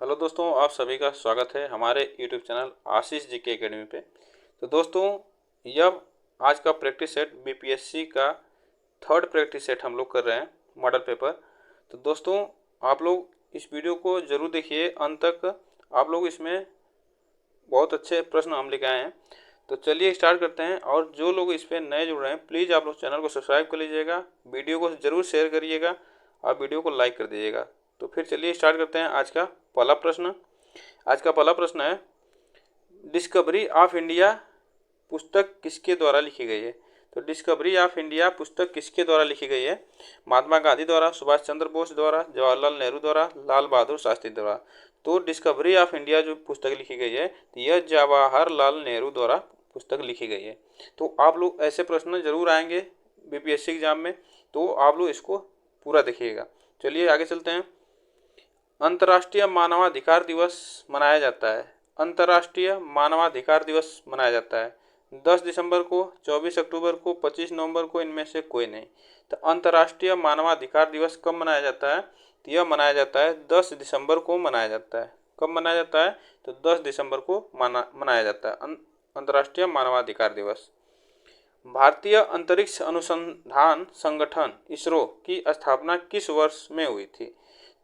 Hello दोस्तों, आप सभी का स्वागत है हमारे यूट्यूब चैनल आशीष जी के एकेडमी पे। तो दोस्तों, यह आज का प्रैक्टिस सेट बीपीएससी का थर्ड प्रैक्टिस सेट हम लोग कर रहे हैं, मॉडल पेपर। तो दोस्तों, आप लोग इस वीडियो को ज़रूर देखिए अंत तक। आप लोग इसमें बहुत अच्छे प्रश्न हम लेके आए हैं। तो चलिए स्टार्ट करते हैं। और जो लोग इस पर नए जुड़ रहे हैं, प्लीज़ आप लोग चैनल को सब्सक्राइब कर लीजिएगा, वीडियो को ज़रूर शेयर करिएगा और वीडियो को लाइक कर दीजिएगा। तो फिर चलिए स्टार्ट करते हैं आज का पहला प्रश्न। आज का पहला प्रश्न है, डिस्कवरी ऑफ इंडिया पुस्तक किसके द्वारा लिखी गई है? तो डिस्कवरी ऑफ इंडिया पुस्तक किसके द्वारा लिखी गई है? महात्मा गांधी द्वारा, सुभाष चंद्र बोस द्वारा, जवाहरलाल नेहरू द्वारा, लाल बहादुर शास्त्री द्वारा। तो डिस्कवरी ऑफ इंडिया जो पुस्तक लिखी गई है, यह जवाहरलाल नेहरू द्वारा पुस्तक लिखी गई है। तो आप लोग ऐसे प्रश्न जरूर आएंगे बीपीएससी एग्जाम में, तो आप लोग इसको पूरा देखिएगा। चलिए आगे चलते हैं। अंतर्राष्ट्रीय मानवाधिकार दिवस मनाया जाता है। अंतर्राष्ट्रीय मानवाधिकार दिवस मनाया जाता है 10 दिसंबर को, 24 अक्टूबर को, 25 नवंबर को, इनमें से कोई नहीं। तो अंतर्राष्ट्रीय मानवाधिकार दिवस कब मनाया जाता है? तो यह मनाया जाता है 10 दिसंबर को मनाया जाता है। कब मनाया जाता है? तो 10 दिसंबर को मनाया जाता है अंतर्राष्ट्रीय मानवाधिकार दिवस। भारतीय अंतरिक्ष अनुसंधान संगठन इसरो की स्थापना किस वर्ष में हुई थी?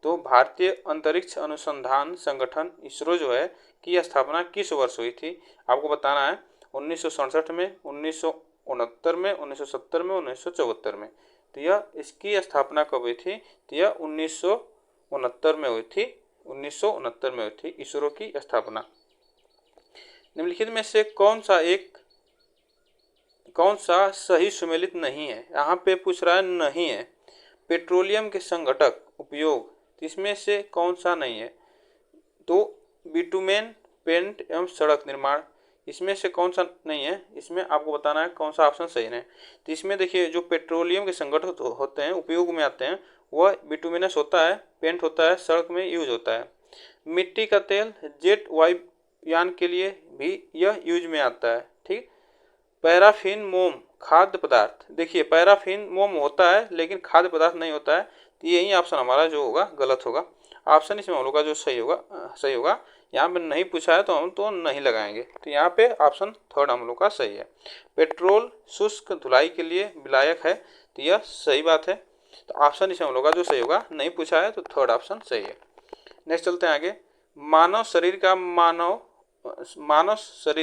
तो भारतीय अंतरिक्ष अनुसंधान संगठन इसरो जो है की स्थापना किस वर्ष हुई थी? आपको बताना है 1967 में, 1969 में, 1970 में, 1974 में। तो यह इसकी स्थापना कब हुई थी? तो यह 1969 में हुई थी। 1969 में हुई थी इसरो की स्थापना। निम्नलिखित में से कौन सा सही सुमेलित नहीं है? यहाँ पे पूछ रहा है नहीं है। पेट्रोलियम के संघटक उपयोग, इसमें से कौन सा नहीं है? तो बिटुमेन, पेंट एवं सड़क निर्माण, इसमें से कौन सा नहीं है? इसमें आपको बताना है कौन सा ऑप्शन सही है। तो इसमें देखिए, जो पेट्रोलियम के संघटक होते हैं, उपयोग में आते हैं, वह बिटुमिनस होता है, पेंट होता है, सड़क में यूज होता है। मिट्टी का तेल जेट वायुयान के लिए भी यह यूज में आता है। ठीक। पैराफिन मोम खाद्य पदार्थ, देखिए पैराफिन मोम होता है लेकिन खाद्य पदार्थ नहीं होता है। तो यही ऑप्शन हमारा जो होगा गलत होगा। ऑप्शन इसमें हम लोग का जो सही होगा। यहाँ पे नहीं पूछा है तो हम तो नहीं लगाएंगे। तो यहाँ पे ऑप्शन थर्ड हम लोग का सही है। पेट्रोल शुष्क धुलाई के लिए विलायक है, तो यह सही बात है। तो ऑप्शन इसमें हम लोग का जो सही होगा, नहीं पूछा है तो थर्ड ऑप्शन सही है। नेक्स्ट चलते हैं आगे। मानव शरीर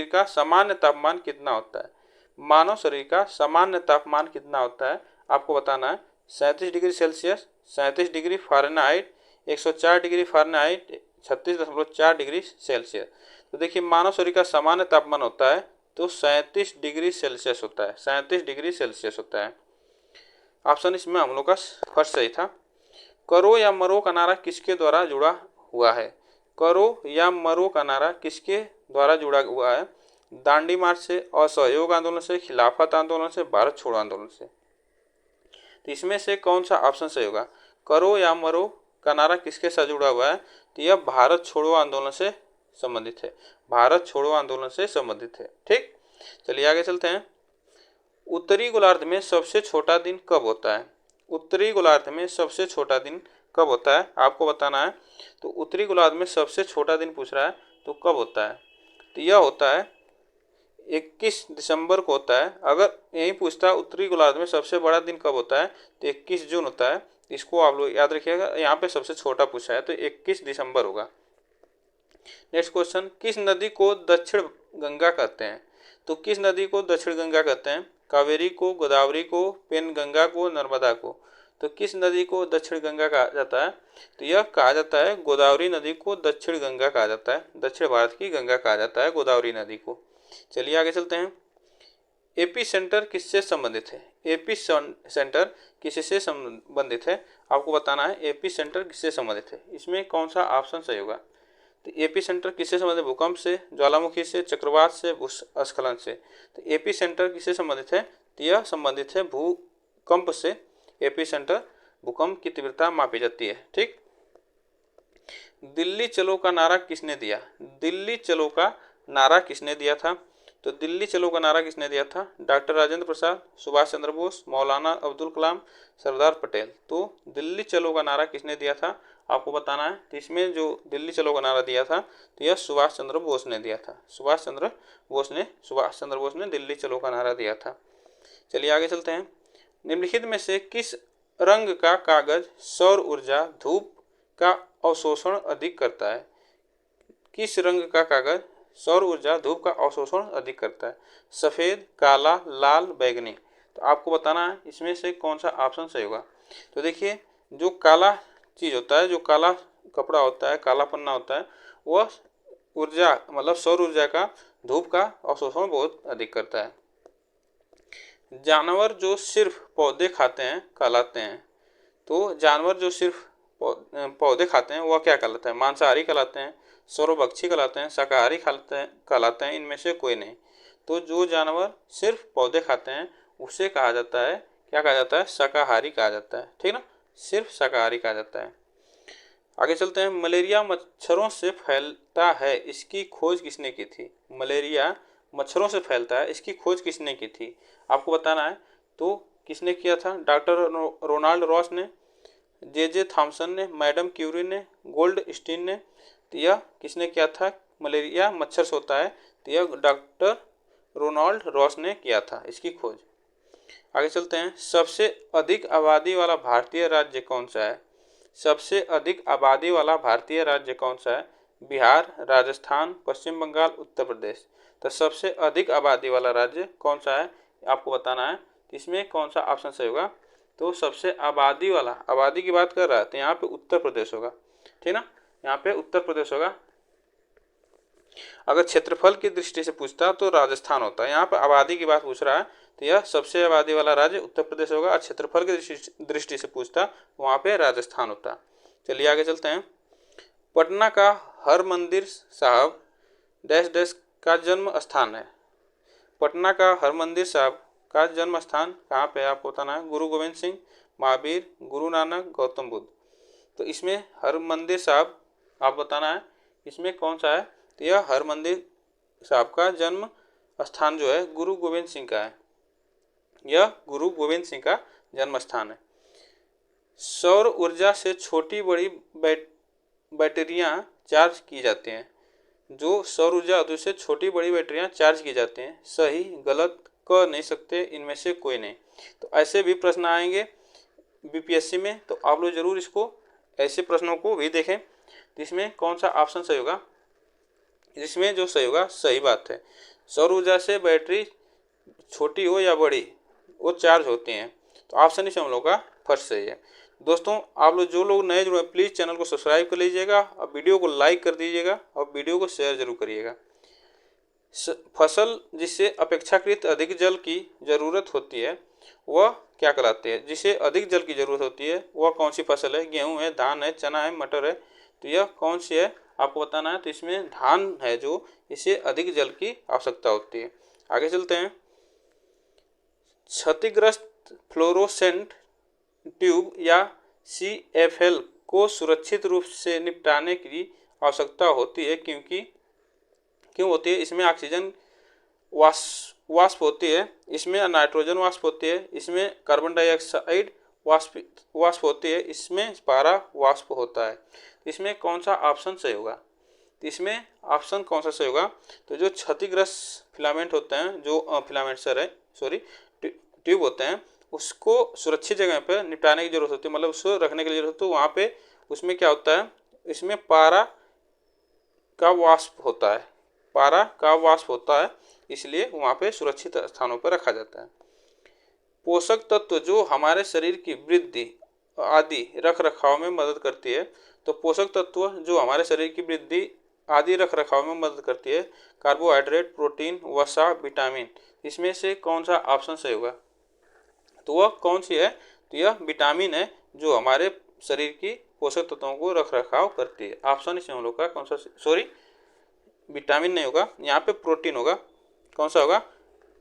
का सामान्य तापमान कितना होता है? मानव शरीर का सामान्य तापमान कितना होता है? आपको बताना है 37 degree Celsius, 37 degree Fahrenheit, 104 degree Fahrenheit, 36.4 degree Celsius. तो देखिए, मानव शरीर का सामान्य तापमान होता है तो 37 डिग्री सेल्सियस होता है। 37 डिग्री सेल्सियस होता है। ऑप्शन इसमें हम लोग का फर्स्ट सही था। करो या मरो का नारा किसके द्वारा जुड़ा हुआ है? करो या मरो का नारा किसके द्वारा जुड़ा हुआ है? दांडी मार्च से, असहयोग आंदोलन से, खिलाफत आंदोलन से, भारत छोड़ो आंदोलन से। तो इसमें से कौन सा ऑप्शन सही होगा? करो या मरो का नारा किसके साथ जुड़ा हुआ है? तो यह भारत छोड़ो आंदोलन से संबंधित है। भारत छोड़ो आंदोलन से संबंधित है। ठीक। चलिए आगे चलते हैं। उत्तरी गोलार्ध में सबसे छोटा दिन कब होता है? उत्तरी गोलार्ध में सबसे छोटा दिन कब होता है? आपको बताना है। तो उत्तरी गोलार्ध में सबसे छोटा दिन पूछ रहा है, तो कब होता है? तो यह होता है 21 दिसंबर को होता है। अगर यही पूछता है उत्तरी गोलार्ध में सबसे बड़ा दिन कब होता है, तो 21 जून होता है। इसको आप लोग याद रखिएगा। यहाँ पे सबसे छोटा पूछा है तो 21 दिसंबर होगा। नेक्स्ट क्वेश्चन, किस नदी को दक्षिण गंगा कहते हैं? तो किस नदी को दक्षिण गंगा कहते हैं? कावेरी को, गोदावरी को, पेनगंगा को, नर्मदा को। तो किस नदी को दक्षिण गंगा कहा जाता है? तो यह कहा जाता है गोदावरी नदी को दक्षिण गंगा कहा जाता है। दक्षिण भारत की गंगा कहा जाता है गोदावरी नदी को। चलिए आगे चलते हैं। एपी सेंटर किससे संबंधित है? एपी सेंटर किससे संबंधित है? आपको बताना है एपी सेंटर किससे संबंधित है। इसमें कौन सा ऑप्शन सही होगा? तो एपी सेंटर किससे संबंधित? भूकंप से, ज्वालामुखी से, चक्रवात से, भूस्खलन से। तो एपी सेंटर किससे संबंधित है? तो यह संबंधित है भूकंप से। एपी सेंटर भूकंप की तीव्रता मापी जाती है। ठीक। दिल्ली चलो का नारा किसने दिया? दिल्ली चलो का नारा किसने दिया था? तो दिल्ली चलो का नारा किसने दिया था? डॉक्टर राजेंद्र प्रसाद, सुभाष चंद्र बोस, मौलाना अब्दुल कलाम, सरदार पटेल। तो दिल्ली चलो का नारा किसने दिया था? आपको बताना है। तो इसमें जो दिल्ली चलो का नारा दिया था तो यह सुभाष चंद्र बोस ने दिया था। सुभाष चंद्र बोस ने दिल्ली चलो का नारा दिया था। चलिए आगे चलते हैं। निम्नलिखित में से किस रंग का कागज सौर ऊर्जा धूप का अवशोषण अधिक करता है? किस रंग का कागज सौर ऊर्जा धूप का अवशोषण अधिक करता है? सफेद, काला, लाल, बैंगनी। तो आपको बताना है इसमें से कौन सा ऑप्शन सही होगा। तो देखिए, जो काला चीज होता है, जो काला कपड़ा होता है, काला पन्ना होता है, वह ऊर्जा मतलब सौर ऊर्जा का धूप का अवशोषण बहुत अधिक करता है। जानवर जो सिर्फ पौधे खाते हैं कहलाते हैं। तो जानवर जो सिर्फ पौधे खाते हैं वह क्या कहलाते हैं? मांसाहारी कहलाते हैं, सर्वभक्षी कहलाते हैं, शाकाहारी कहलाते हैं, इनमें से कोई नहीं। तो जो जानवर सिर्फ पौधे खाते हैं उसे कहा जाता है, क्या कहा जाता है? शाकाहारी कहा जाता है, ठीक ना, सिर्फ शाकाहारी कहा जाता है। आगे चलते हैं। मलेरिया मच्छरों से फैलता है, इसकी खोज किसने की थी? मलेरिया मच्छरों से फैलता है, इसकी खोज किसने की थी? आपको बताना है। तो किसने किया था? डॉक्टर रोनाल्ड रॉस ने, जे थॉमसन ने, मैडम क्यूरी ने, गोल्ड स्टीन ने। तो यह किसने किया था? मलेरिया मच्छर से होता है, तो यह डॉक्टर रोनाल्ड रॉस ने किया था इसकी खोज। आगे चलते हैं। सबसे अधिक आबादी वाला भारतीय राज्य कौन सा है? सबसे अधिक आबादी वाला भारतीय राज्य कौन सा है? बिहार, राजस्थान, पश्चिम बंगाल, उत्तर प्रदेश। तो सबसे अधिक आबादी वाला राज्य कौन सा है आपको बताना है। इसमें कौन सा ऑप्शन सही होगा? तो सबसे आबादी वाला, आबादी की बात कर रहा है तो यहाँ पे उत्तर प्रदेश होगा, ठीक ना, यहाँ पे उत्तर प्रदेश होगा। अगर क्षेत्रफल की दृष्टि से पूछता तो राजस्थान होता है। यहाँ पे आबादी की बात पूछ रहा है तो यह सबसे आबादी वाला राज्य उत्तर प्रदेश होगा, और क्षेत्रफल की दृष्टि से पूछता तो वहाँ पे राजस्थान होता। चलिए आगे चलते हैं। पटना का हरमंदिर साहब डैश डैश का जन्म स्थान है। पटना का हरमंदिर साहब का जन्म स्थान कहाँ पे है आपको बताना है। गुरु गोविंद सिंह, महावीर, गुरु नानक, गौतम बुद्ध। तो इसमें हरमंदिर साहब आप बताना है इसमें कौन सा है। तो यह हरमंदिर साहब का जन्म स्थान जो है गुरु गोविंद सिंह का है, यह गुरु गोविंद सिंह का जन्म स्थान है। सौर ऊर्जा से छोटी बड़ी बैटरियां चार्ज की जाती हैं। जो सौर ऊर्जा होती है उससे छोटी बड़ी बैटरियां चार्ज की जाती हैं। सही गलत कह नहीं सकते, इनमें से कोई नहीं। तो ऐसे भी प्रश्न आएंगे बीपीएससी में, तो आप लोग जरूर इसको ऐसे प्रश्नों को भी देखें। तो इसमें कौन सा ऑप्शन सही होगा? इसमें जो सही होगा, सही बात है, सौर ऊर्जा से बैटरी छोटी हो या बड़ी वो चार्ज होती हैं। तो ऑप्शन इस हम लोग का फर्स्ट सही है। दोस्तों आप लोग जो लोग नए जुड़े हैं प्लीज़ चैनल को सब्सक्राइब कर लीजिएगा और वीडियो को लाइक कर दीजिएगा और वीडियो को शेयर जरूर करिएगा। फसल जिसे अपेक्षाकृत अधिक जल की ज़रूरत होती है वह क्या कहलाती है? जिसे अधिक जल की ज़रूरत होती है वह कौन सी फसल है? गेहूँ है, धान है, चना है, मटर है। तो यह कौन सी है आपको बताना है। तो इसमें धान है जो इसे अधिक जल की आवश्यकता होती है। आगे चलते हैं। क्षतिग्रस्त फ्लोरोसेंट ट्यूब या CFL को सुरक्षित रूप से निपटाने की आवश्यकता होती है क्यों होती है? इसमें ऑक्सीजन वाष्प होती है, इसमें नाइट्रोजन वाष्प होती है, इसमें कार्बन डाइऑक्साइड वाष्प होती है, इसमें पारा वाष्प होता है। इसमें कौन सा ऑप्शन सही होगा? इसमें ऑप्शन कौन सा सही होगा? तो जो क्षतिग्रस्त फिलामेंट होते हैं, जो फिलामेंट ट्यूब होते हैं, उसको सुरक्षित जगह पर निपटाने की जरूरत होती है, मतलब उसको रखने के लिए जरूरत, तो वहाँ पे उसमें क्या होता है? इसमें पारा का वाष्प होता है, पारा का वाष्प होता है, इसलिए वहाँ पे सुरक्षित स्थानों पर रखा जाता है। पोषक तत्व जो हमारे शरीर की वृद्धि आदि रख रखाव में मदद करती है। तो पोषक तत्व जो हमारे शरीर की वृद्धि आदि रख रखाव में मदद करती है, कार्बोहाइड्रेट, प्रोटीन, वसा, विटामिन। इसमें से कौन सा ऑप्शन सही होगा? तो वह कौन सी है? तो यह विटामिन है जो हमारे शरीर की पोषक तत्वों को रख रखाव करती है। ऑप्शन इसमें हम लोग का कौन सा? सॉरी, विटामिन नहीं होगा, यहाँ पे प्रोटीन होगा। कौन सा होगा?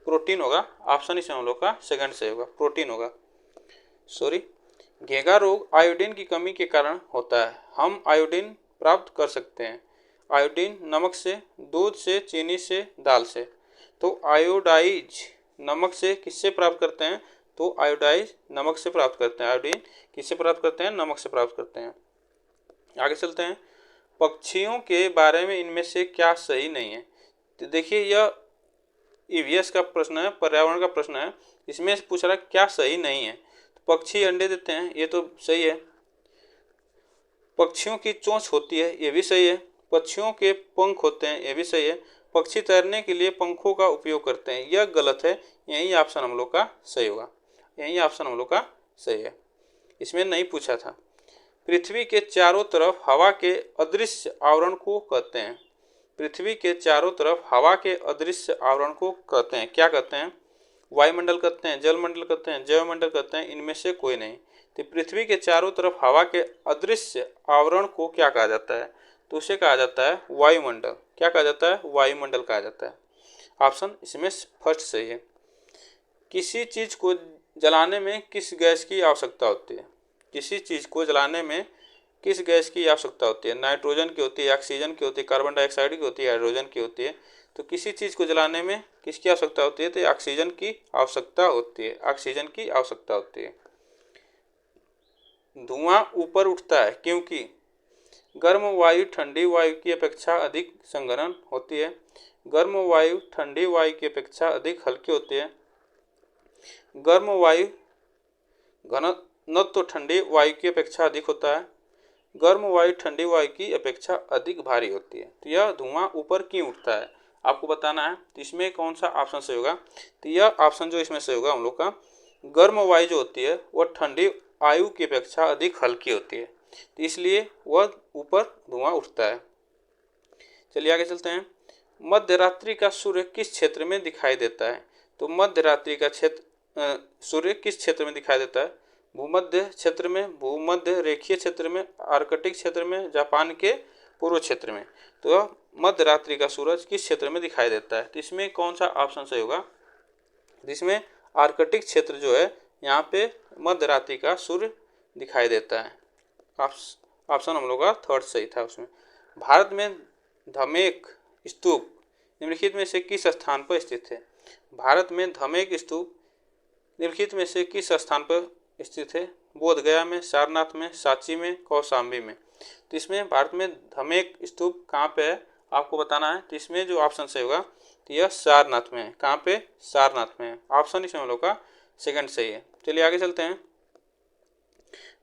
प्रोटीन होगा। ऑप्शन इसमें हम लोग का सेकंड सही होगा, प्रोटीन होगा। सॉरी, घेंघा रोग आयोडीन की कमी के कारण होता है। हम आयोडीन प्राप्त कर सकते हैं। आयोडीन नमक से, दूध से, चीनी से, दाल से। तो आयोडाइज नमक से किससे प्राप्त करते हैं? तो आयोडाइज नमक से प्राप्त करते हैं। आयोडीन किससे प्राप्त करते हैं? नमक से प्राप्त करते हैं। आगे चलते हैं। पक्षियों के बारे में इनमें से क्या सही नहीं है? तो देखिए यह ईवीएस का प्रश्न है, पर्यावरण का प्रश्न है। इसमें से पूछ रहा है क्या सही नहीं है। तो पक्षी अंडे देते हैं, ये तो सही है। पक्षियों की चोंच होती है, ये भी सही है। पक्षियों के पंख होते हैं, ये भी सही है। पक्षी तैरने के लिए पंखों का उपयोग करते हैं, यह गलत है। यही ऑप्शन हम लोग का सही होगा, यही ऑप्शन हम लोग का सही है। इसमें नहीं पूछा था। पृथ्वी के चारों तरफ हवा के अदृश्य आवरण को कहते हैं। पृथ्वी के चारों तरफ हवा के अदृश्य आवरण को कहते हैं, क्या कहते हैं? वायुमंडल कहते हैं, जलमंडल कहते हैं, जैवमंडल कहते हैं, इनमें से कोई नहीं। तो पृथ्वी के चारों तरफ हवा के अदृश्य आवरण को क्या कहा जाता है? तो उसे कहा जाता है वायुमंडल। क्या कहा जाता है? वायुमंडल कहा जाता है। ऑप्शन इसमें फर्स्ट सही है। किसी चीज को जलाने में किस गैस की आवश्यकता होती है? किसी चीज को जलाने में किस गैस की आवश्यकता होती है? नाइट्रोजन की होती है, ऑक्सीजन की होती है, कार्बन डाइऑक्साइड की होती है, हाइड्रोजन की होती है। तो किसी चीज को जलाने में किसकी आवश्यकता होती है? तो ऑक्सीजन की आवश्यकता होती है, ऑक्सीजन की आवश्यकता होती है। धुआं ऊपर उठता है क्योंकि गर्म वायु ठंडी वायु की अपेक्षा अधिक संघनन होती है। गर्म वायु ठंडी वायु की अपेक्षा अधिक हल्की होती है। गर्म वायु घनत्व तो ठंडी वायु की अपेक्षा अधिक होता है। गर्म वायु ठंडी वायु की अपेक्षा अधिक भारी होती है। तो यह धुआं ऊपर क्यों उठता है आपको बताना है। तो इसमें कौन सा ऑप्शन सही होगा? तो यह ऑप्शन जो इसमें सही होगा हम लोग का, गर्म वायु जो होती है वह ठंडी वायु की अपेक्षा अधिक हल्की होती है, तो इसलिए वह ऊपर धुआं उठता है। चलिए आगे चलते हैं। मध्य रात्रि का सूर्य किस क्षेत्र में दिखाई देता है? तो मध्य रात्रि का सूर्य किस क्षेत्र में दिखाई देता है? भूमध्य क्षेत्र में, भूमध्य रेखीय क्षेत्र में, आर्कटिक क्षेत्र में, जापान के पूर्व क्षेत्र में। तो मध्य रात्रि का सूरज किस क्षेत्र में दिखाई देता है? तो इसमें कौन सा ऑप्शन सही होगा? जिसमें आर्कटिक क्षेत्र जो है यहाँ पे मध्य रात्रि का सूर्य दिखाई देता है। ऑप्शन हम लोग का थर्ड सही था उसमें। भारत में धमेक स्तूप निम्नलिखित में से किस स्थान पर स्थित है? भारत में धमेक स्तूप निम्नलिखित में से किस स्थान पर स्थित है? बोधगया में, सारनाथ में, सांची में, कौशाम्बी में। तो इसमें भारत में धमेक स्तूप कहाँ पे है आपको बताना है। तो इसमें जो ऑप्शन सही होगा तो यह सारनाथ में है। कहाँ पे? सारनाथ में है। ऑप्शन इसमें हम लोग का सेकंड सही है। चलिए आगे चलते हैं।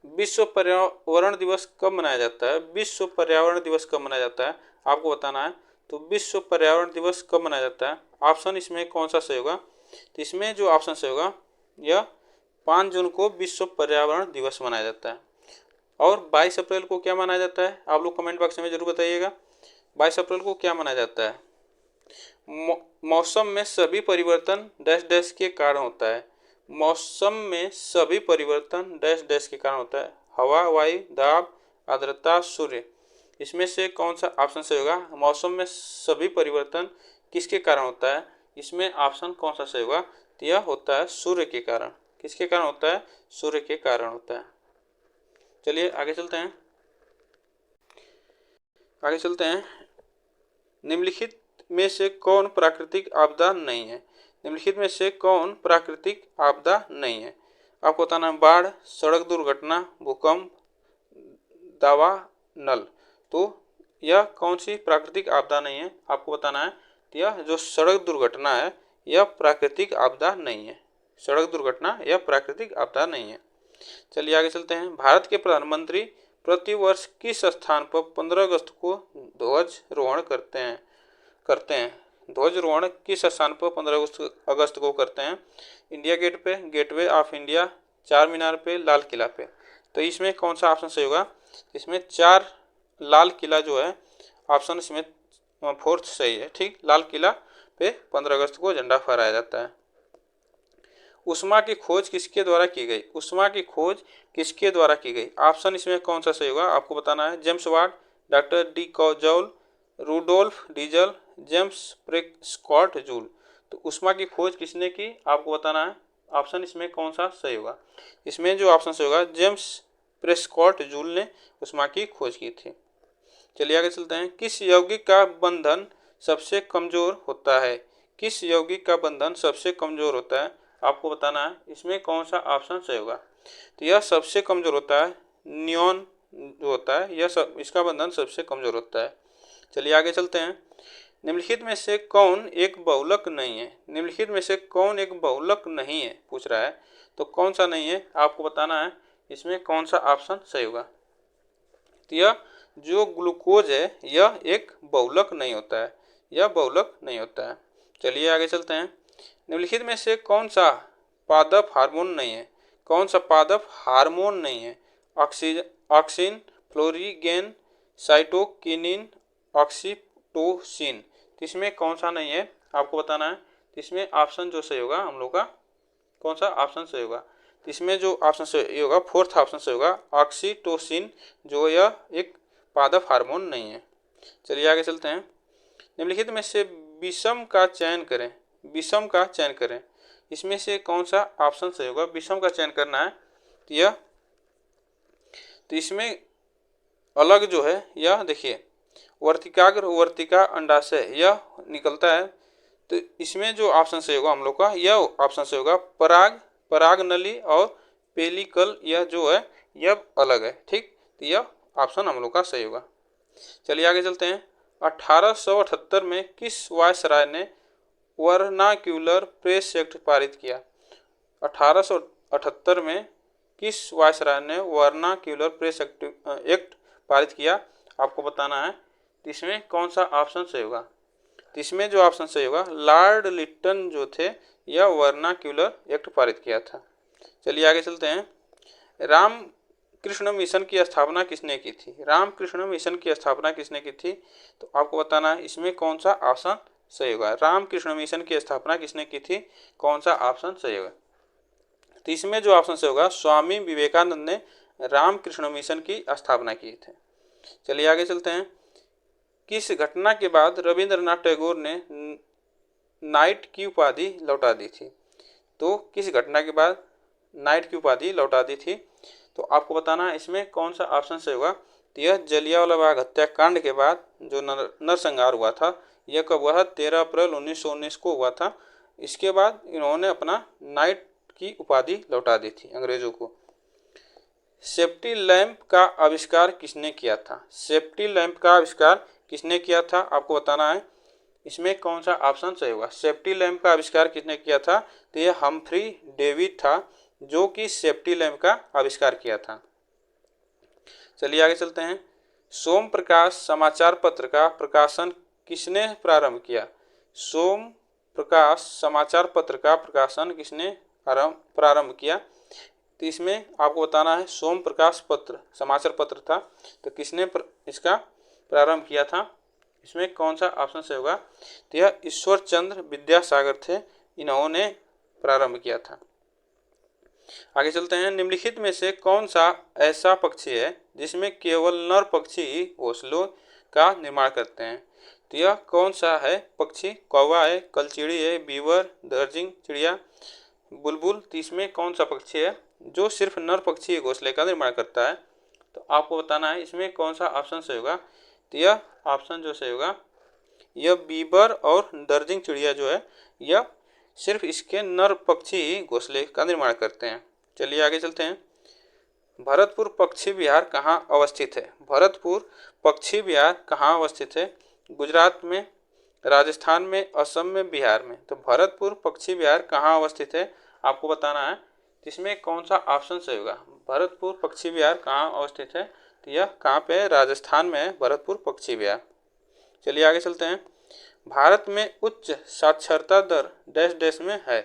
विश्व पर्यावरण दिवस कब मनाया जाता है? विश्व पर्यावरण दिवस कब मनाया जाता है आपको बताना है। तो विश्व पर्यावरण दिवस कब मनाया जाता है? ऑप्शन इसमें कौन सा सही होगा? तो इसमें जो ऑप्शन सही होगा यह 5 जून को विश्व पर्यावरण दिवस मनाया जाता है। और 22 अप्रैल को क्या मनाया जाता है आप लोग कमेंट बॉक्स में जरूर बताइएगा। 22 अप्रैल को क्या मनाया जाता है? मौसम में सभी परिवर्तन डैश डैश के कारण होता है। मौसम में सभी परिवर्तन डैश डैश के कारण होता है। हवा, वायु, दाब, आर्द्रता, सूर्य। इसमें से कौन सा ऑप्शन सही होगा? मौसम में सभी परिवर्तन किसके कारण होता है? इसमें ऑप्शन कौन सा सही होगा? तो यह होता है सूर्य के कारण। किसके कारण होता है? सूर्य के कारण होता है। चलिए आगे चलते हैं। आगे चलते हैं। निम्नलिखित में से कौन प्राकृतिक आपदा नहीं है? निम्नलिखित में से कौन प्राकृतिक आपदा नहीं है आपको बताना है। बाढ़, सड़क दुर्घटना, भूकंप, दावानल। तो यह कौन सी प्राकृतिक आपदा नहीं है आपको बताना है। तो यह जो सड़क दुर्घटना है यह प्राकृतिक आपदा नहीं है। सड़क दुर्घटना यह प्राकृतिक आपदा नहीं है। चलिए आगे चलते हैं। भारत के प्रधानमंत्री प्रतिवर्ष किस स्थान पर 15 अगस्त को ध्वजारोहण करते हैं? ध्वजारोहण किस स्थान पर 15 अगस्त को करते हैं? इंडिया गेट पे, गेटवे ऑफ इंडिया, चार मीनार पे, लाल किला पे। तो इसमें कौन सा ऑप्शन सही होगा? इसमें लाल किला जो है ऑप्शन इसमें फोर्थ सही है। ठीक, लाल किला पे 15 अगस्त को झंडा फहराया जाता है। उष्मा की खोज किसके द्वारा की गई? उष्मा की खोज किसके द्वारा की गई? ऑप्शन इसमें कौन सा सही होगा आपको बताना है। जेम्स वाट, डॉक्टर डी कॉजौल, Rudolf Diesel, James Prescott Joule. तो उष्मा की खोज किसने की आपको बताना है। ऑप्शन इसमें कौन सा सही होगा? इसमें जो ऑप्शन सही होगा जेम्स प्रेस्कॉट जूल ने उष्मा की खोज की थी। चलिए आगे चलते हैं। किस यौगिक का बंधन सबसे कमजोर होता है? किस यौगिक का बंधन सबसे कमजोर होता है आपको बताना है। इसमें कौन सा ऑप्शन सही होगा? तो यह सबसे कमजोर होता है नियॉन जो होता है यह सब इसका बंधन सबसे कमजोर होता है। चलिए आगे चलते हैं। निम्नलिखित में से कौन एक बहुलक नहीं है? निम्नलिखित में से कौन एक बहुलक नहीं है पूछ रहा है, तो कौन सा नहीं है आपको बताना है। इसमें कौन सा ऑप्शन सही होगा? तो यह जो ग्लूकोज है यह एक बहुलक नहीं होता है, यह बहुलक नहीं होता है। चलिए आगे चलते हैं। निम्नलिखित में से कौन सा पादप हार्मोन नहीं है? कौन सा पादप हार्मोन नहीं है? Auxin, florigen, cytokinin, oxytocin. इसमें कौन सा नहीं है आपको बताना है। इसमें ऑप्शन जो सही होगा हम लोग का, कौन सा ऑप्शन सही होगा? इसमें जो ऑप्शन सही होगा, फोर्थ ऑप्शन सही होगा, ऑक्सीटोसिन, जो यह एक पादप हार्मोन नहीं है। चलिए आगे चलते हैं। निम्नलिखित में से विषम का चयन करें, विषम का चयन करें। इसमें से कौन सा ऑप्शन सही होगा? विषम का चयन करना है। तो इसमें अलग जो है यह देखिए वर्तिकाग्र वर्तिका अंडाशय यह निकलता है। तो इसमें जो ऑप्शन सही होगा हम लोग का, यह ऑप्शन सही होगा पराग, पराग नली और पेलिकल, यह जो है यह अलग है। ठीक, तो यह ऑप्शन हम लोग का सही होगा। चलिए आगे चलते हैं। 1878 में किस वायसराय ने वर्नाक्यूलर प्रेस एक्ट पारित किया? 1878 में किस वायसराय ने वर्नाक्यूलर प्रेस एक्ट पारित किया आपको बताना है। इसमें कौन सा ऑप्शन सही होगा? इसमें जो ऑप्शन सही होगा लॉर्ड लिटन जो थे यह वर्नाक्यूलर एक्ट पारित किया था। चलिए आगे चलते हैं। रामकृष्ण मिशन की स्थापना किसने की थी? रामकृष्ण मिशन की स्थापना किसने की थी? तो आपको बताना है इसमें कौन सा ऑप्शन सही होगा। रामकृष्ण मिशन की स्थापना किसने की थी? कौन सा ऑप्शन सही होगा? तो इसमें जो ऑप्शन सही होगा स्वामी विवेकानंद ने रामकृष्ण मिशन की स्थापना की थी। चलिए आगे चलते हैं। किस घटना के बाद रविंद्रनाथ टैगोर ने नाइट की उपाधि लौटा दी थी? तो किस घटना के बाद नाइट की उपाधि लौटा दी थी? तो आपको बताना है इसमें कौन सा ऑप्शन सही होगा। तो यह जलियांवाला बाग हत्याकांड के बाद जो नरसंहार हुआ था यह कब हुआ था? 13 अप्रैल 1919 को हुआ था। इसके बाद इन्होंने अपना नाइट की उपाधि लौटा दी थी अंग्रेजों को। सेफ्टी लैंप का आविष्कार किसने किया था? सेफ्टी लैंप का आविष्कार किसने किया था आपको बताना है। इसमें कौन सा ऑप्शन सही होगा? सेफ्टी लैंप का आविष्कार किसने किया था? तो यह हम्फ्री डेविड था जो कि सेफ्टी लैंप का आविष्कार किया था। चलिए आगे चलते हैं। सोम प्रकाश समाचार पत्र का प्रकाशन किसने प्रारंभ किया? सोम प्रकाश समाचार पत्र का प्रकाशन किसने प्रारंभ किया? तो इसमें आपको बताना है सोम प्रकाश पत्र समाचार पत्र था, तो किसने इसका प्रारंभ किया था? इसमें कौन सा ऑप्शन सही होगा? तो यह ईश्वर चंद्र विद्यासागर थे, इन्होंने प्रारंभ किया था। आगे चलते हैं। निम्नलिखित में से कौन सा ऐसा पक्षी है जिसमें केवल नर पक्षी ही घोंसलों का निर्माण करते हैं? तो यह कौन सा है पक्षी? कौवा है, कलचिड़ी है, बीवर, दर्जिंग चिड़िया, बुलबुल। तो इसमें कौन सा पक्षी है जो सिर्फ नर पक्षी घोंसले का निर्माण करता है? तो आपको बताना है इसमें कौन सा ऑप्शन सही होगा। तो यह ऑप्शन जो सही होगा यह बीबर और दर्जिंग चिड़िया जो है यह सिर्फ इसके नर पक्षी ही घोंसले का निर्माण करते हैं। चलिए आगे चलते हैं। भरतपुर पक्षी विहार कहाँ अवस्थित है? भरतपुर पक्षी विहार कहाँ अवस्थित है? गुजरात में, राजस्थान में, असम में, बिहार में। तो भरतपुर पक्षी विहार कहाँ अवस्थित है आपको बताना है। इसमें कौन सा ऑप्शन सही होगा? भरतपुर पक्षी विहार कहाँ अवस्थित है? तो यह कहाँ पे है? राजस्थान में है भरतपुर पक्षी विहार। चलिए आगे चलते हैं। भारत में उच्च साक्षरता दर डैश डैश में है।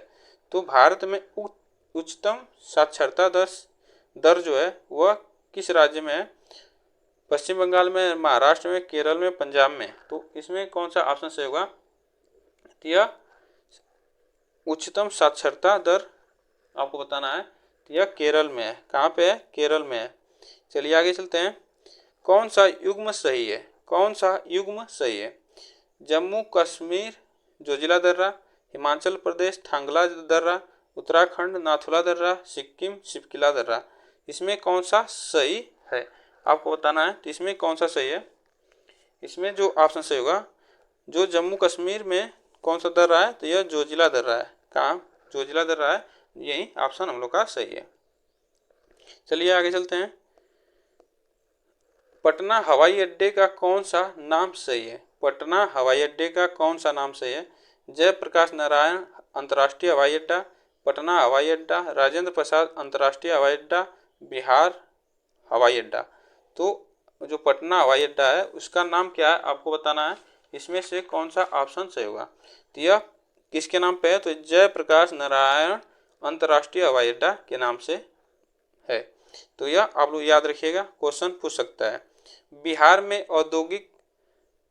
तो भारत में उच्चतम साक्षरता दर जो है वह किस राज्य में है? पश्चिम बंगाल में, महाराष्ट्र में, केरल में, पंजाब में। तो इसमें कौन सा ऑप्शन सही होगा? तो यह उच्चतम साक्षरता दर आपको बताना है। तो यह केरल में है। कहाँ पे है? केरल में है। चलिए आगे चलते हैं। कौन सा युग्म सही है? कौन सा युग्म सही है? जम्मू कश्मीर जोजिला दर्रा, हिमाचल प्रदेश थांगला दर्रा, उत्तराखंड नाथुला दर्रा, सिक्किम शिवकिला दर्रा। इसमें कौन सा सही है आपको बताना है। तो इसमें कौन सा सही है? इसमें जो ऑप्शन सही होगा जो जम्मू कश्मीर में कौन सा दर्रा है? तो यह जोजिला दर्रा है। कहाँ? जोजिला दर्रा है। यही ऑप्शन हम लोग का सही है। चलिए आगे चलते हैं। पटना हवाई अड्डे का कौन सा नाम सही है? पटना हवाई अड्डे का कौन सा नाम सही है? जयप्रकाश नारायण अंतर्राष्ट्रीय हवाई अड्डा, पटना हवाई अड्डा, राजेंद्र प्रसाद अंतर्राष्ट्रीय हवाई अड्डा, बिहार हवाई अड्डा। तो जो पटना हवाई अड्डा है उसका नाम क्या है आपको बताना है। इसमें से कौन सा ऑप्शन सही होगा? तो यह किसके नाम पे है? तो जयप्रकाश नारायण अंतर्राष्ट्रीय हवाई अड्डा के नाम से है। तो यह आप लोग याद रखिएगा, क्वेश्चन पूछ सकता है। बिहार में औद्योगिक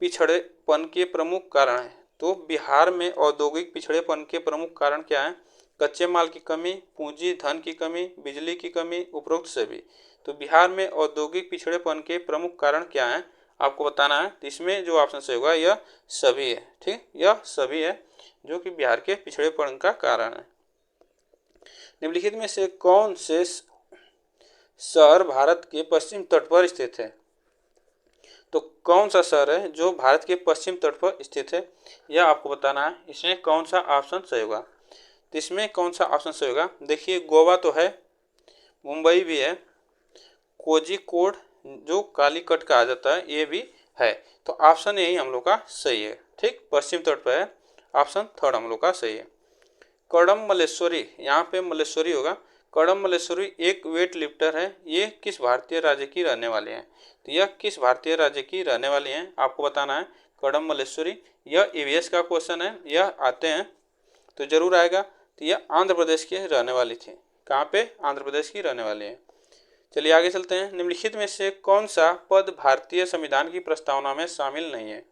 पिछड़ेपन के प्रमुख कारण है। तो बिहार में औद्योगिक पिछड़ेपन के प्रमुख कारण क्या है? कच्चे माल की कमी, पूंजी धन की कमी, बिजली की कमी, उपरोक्त सभी। तो बिहार में औद्योगिक पिछड़ेपन के प्रमुख कारण क्या है आपको बताना है। तो इसमें जो ऑप्शन सही होगा यह सभी है। ठीक, यह सभी है जो कि बिहार के पिछड़ेपन का कारण है। निम्नलिखित में से कौन से शहर भारत के पश्चिम तट पर स्थित है? तो कौन सा शहर है जो भारत के पश्चिम तट पर स्थित है यह आपको बताना है। इसमें कौन सा ऑप्शन सही होगा? तो इसमें कौन सा ऑप्शन सही होगा? देखिए, गोवा तो है, मुंबई भी है, कोझिकोड जो कालीकट कहा जाता है ये भी है। तो ऑप्शन यही हम लोग का सही है। ठीक, पश्चिम तट पर है, ऑप्शन थर्ड हम लोग का सही है। कड़म मल्लेश्वरी, यहाँ पे मल्लेश्वरी होगा। कड़म मल्लेश्वरी एक वेट लिफ्टर है। ये किस भारतीय राज्य की रहने वाले हैं? तो यह किस भारतीय राज्य की रहने वाली हैं आपको बताना है। कड़म मल्लेश्वरी, यह ईवीएस का क्वेश्चन है, यह आते हैं तो जरूर आएगा। तो यह आंध्र प्रदेश के रहने वाली थी। कहाँ पे? आंध्र प्रदेश की रहने वाली है। चलिए आगे चलते हैं। निम्नलिखित में से कौन सा पद भारतीय संविधान की प्रस्तावना में शामिल नहीं है?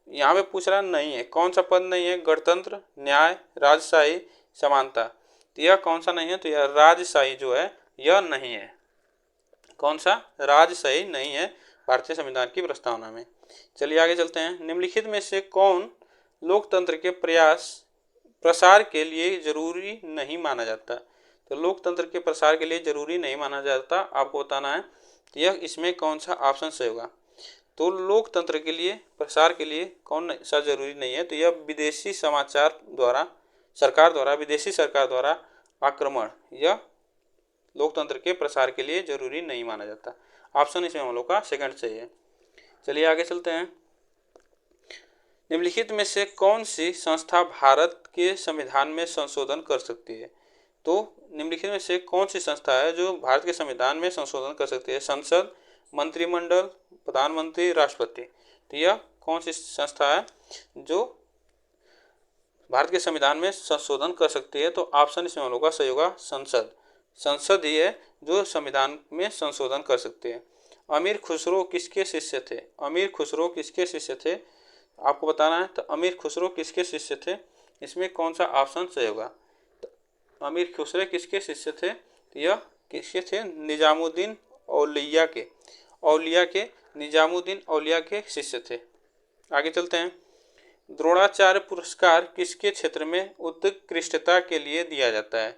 यहाँ पे पूछ रहा नहीं है, कौन सा पद नहीं है? गणतंत्र, न्याय, राजशाही, समानता। तो यह कौन सा नहीं है? तो यह राजशाही जो है यह नहीं है। कौन सा? राजशाही नहीं है भारतीय संविधान की प्रस्तावना में। चलिए आगे चलते हैं। निम्नलिखित में से कौन लोकतंत्र के प्रसार के लिए जरूरी नहीं माना जाता? तो लोकतंत्र के प्रसार के लिए जरूरी नहीं माना जाता आपको बताना है। तो यह इसमें कौन सा ऑप्शन सही होगा? तो लोकतंत्र के लिए प्रसार के लिए कौन सा जरूरी नहीं है? तो यह विदेशी समाचार द्वारा सरकार द्वारा विदेशी सरकार द्वारा आक्रमण यह लोकतंत्र के प्रसार के लिए जरूरी नहीं माना जाता। ऑप्शन इसमें हम लोग का सेकंड सही है। चलिए आगे चलते हैं। निम्नलिखित में से कौन सी संस्था भारत के संविधान में संशोधन कर सकती है? तो निम्नलिखित में से कौन सी संस्था है जो भारत के संविधान में संशोधन कर सकती है? संसद, मंत्रिमंडल, प्रधानमंत्री, राष्ट्रपति। तो यह कौन सी संस्था है जो भारत के संविधान में संशोधन कर सकती है? तो ऑप्शन इसमें हम लोग का सही होगा संसद। संसद ही है जो संविधान में संशोधन कर सकते हैं। अमीर खुसरो किसके शिष्य थे? अमीर खुसरो किसके शिष्य थे आपको बताना है। तो अमीर खुसरो किसके शिष्य थे? इसमें कौन सा ऑप्शन सही होगा? तो अमीर खुसरो किसके शिष्य थे? तो यह किसके थे? निजामुद्दीन औलिया के निजामुद्दीन औलिया के शिष्य थे। आगे चलते हैं। द्रोणाचार्य पुरस्कार किसके क्षेत्र में उत्कृष्टता के लिए दिया जाता है?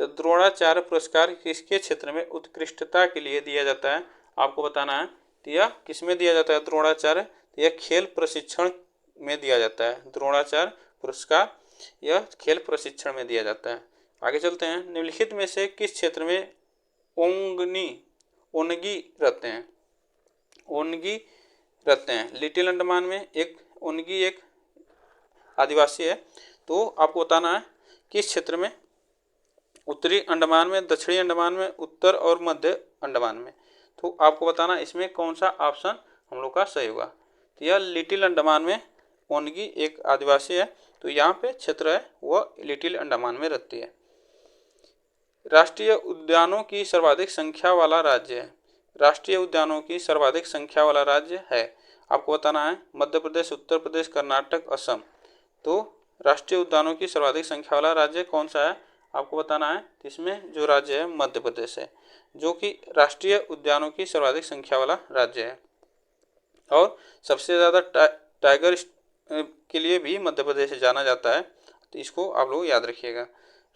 तो द्रोणाचार्य पुरस्कार किसके क्षेत्र में उत्कृष्टता के लिए दिया जाता है आपको बताना है। तो यह किस में दिया जाता है द्रोणाचार्य? तो यह खेल प्रशिक्षण में दिया जाता है। द्रोणाचार्य पुरस्कार यह खेल प्रशिक्षण में दिया जाता है। आगे चलते हैं। निम्नलिखित में से किस क्षेत्र में ओनगी रहते हैं? ओनगी रहते हैं लिटिल अंडमान में। एक ओनगी एक आदिवासी है। तो आपको बताना है किस क्षेत्र में? उत्तरी अंडमान में, दक्षिणी अंडमान में, उत्तर और मध्य अंडमान में। तो आपको बताना इसमें कौन सा ऑप्शन हम लोग का सही होगा। तो यह लिटिल अंडमान में ओनगी एक आदिवासी है। तो यहाँ पे क्षेत्र है वह लिटिल अंडमान में रहती है। राष्ट्रीय उद्यानों की सर्वाधिक संख्या वाला राज्य है। राष्ट्रीय उद्यानों की सर्वाधिक संख्या वाला राज्य है आपको बताना है मध्य प्रदेश, उत्तर प्रदेश, कर्नाटक, असम। तो राष्ट्रीय उद्यानों की सर्वाधिक संख्या वाला राज्य कौन सा है आपको बताना है। इसमें जो राज्य है मध्य प्रदेश है जो कि राष्ट्रीय उद्यानों की सर्वाधिक संख्या वाला राज्य है। और सबसे ज़्यादा टाइगर के लिए भी मध्य प्रदेश जाना जाता है। तो इसको आप लोग याद रखिएगा।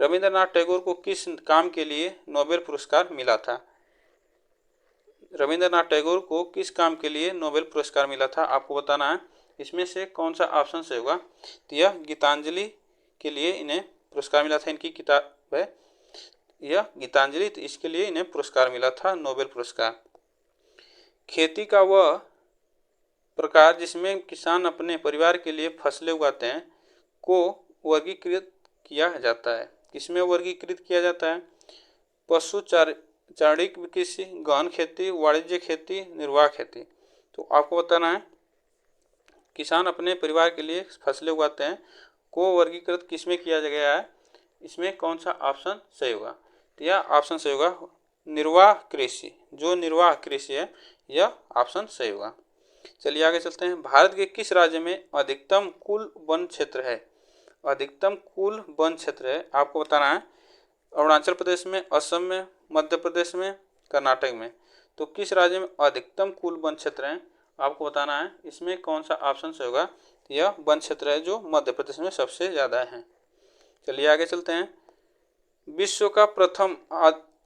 रविंद्रनाथ टैगोर को किस काम के लिए नोबेल पुरस्कार मिला था? रविंद्रनाथ टैगोर को किस काम के लिए नोबेल पुरस्कार मिला था आपको बताना है। इसमें से कौन सा ऑप्शन से होगा? तो यह गीतांजलि के लिए इन्हें पुरस्कार मिला था। इनकी किताब है यह गीतांजलि, तो इसके लिए इन्हें पुरस्कार मिला था नोबेल पुरस्कार। खेती का वह प्रकार जिसमें किसान अपने परिवार के लिए फसलें उगाते हैं को वर्गीकृत किया जाता है। किसमें वर्गीकृत किया जाता है? पशु चारिक कृषि, गहन खेती, वाणिज्य खेती, निर्वाह खेती। तो आपको बताना है किसान अपने परिवार के लिए फसलें उगाते हैं को वर्गीकृत किसमें किया गया है, इसमें कौन सा ऑप्शन सही होगा? तो यह ऑप्शन सही होगा निर्वाह कृषि। जो निर्वाह कृषि है यह ऑप्शन सही होगा। चलिए आगे चलते हैं। भारत के किस राज्य में अधिकतम कुल वन क्षेत्र है? अधिकतम कुल वन क्षेत्र है आपको बताना है अरुणाचल प्रदेश में, असम में, मध्य प्रदेश में, कर्नाटक में। तो किस राज्य में अधिकतम कुल वन क्षेत्र है आपको बताना है, इसमें कौन सा ऑप्शन सही होगा? यह वन क्षेत्र है जो मध्य प्रदेश में सबसे ज़्यादा है। चलिए आगे चलते हैं। विश्व का प्रथम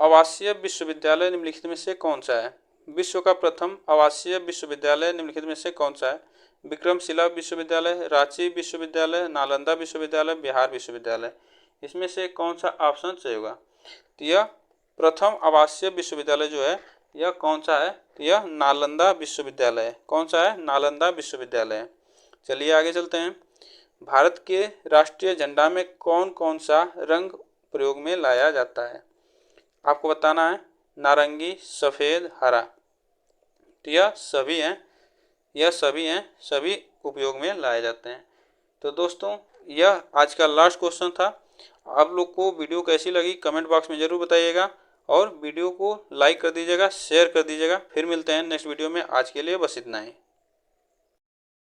आवासीय विश्वविद्यालय निम्नलिखित में से कौन सा है? विश्व का प्रथम आवासीय विश्वविद्यालय निम्नलिखित में से कौन सा है? विक्रमशिला विश्वविद्यालय, रांची विश्वविद्यालय, नालंदा विश्वविद्यालय, बिहार विश्वविद्यालय। इसमें से कौन सा ऑप्शन सही होगा? तो यह प्रथम आवासीय विश्वविद्यालय जो है यह कौन सा है? तो यह नालंदा विश्वविद्यालय है। कौन सा है? नालंदा विश्वविद्यालय। चलिए आगे चलते हैं। भारत के राष्ट्रीय झंडा में कौन कौन सा रंग प्रयोग में लाया जाता है? आपको बताना है नारंगी, सफ़ेद, हरा। तो यह सभी हैं, सभी उपयोग में लाए जाते हैं। तो दोस्तों यह आज का लास्ट क्वेश्चन था। आप लोग को वीडियो कैसी लगी कमेंट बॉक्स में ज़रूर बताइएगा और वीडियो को लाइक कर दीजिएगा, शेयर कर दीजिएगा। फिर मिलते हैं नेक्स्ट वीडियो में। आज के लिए बस इतना ही।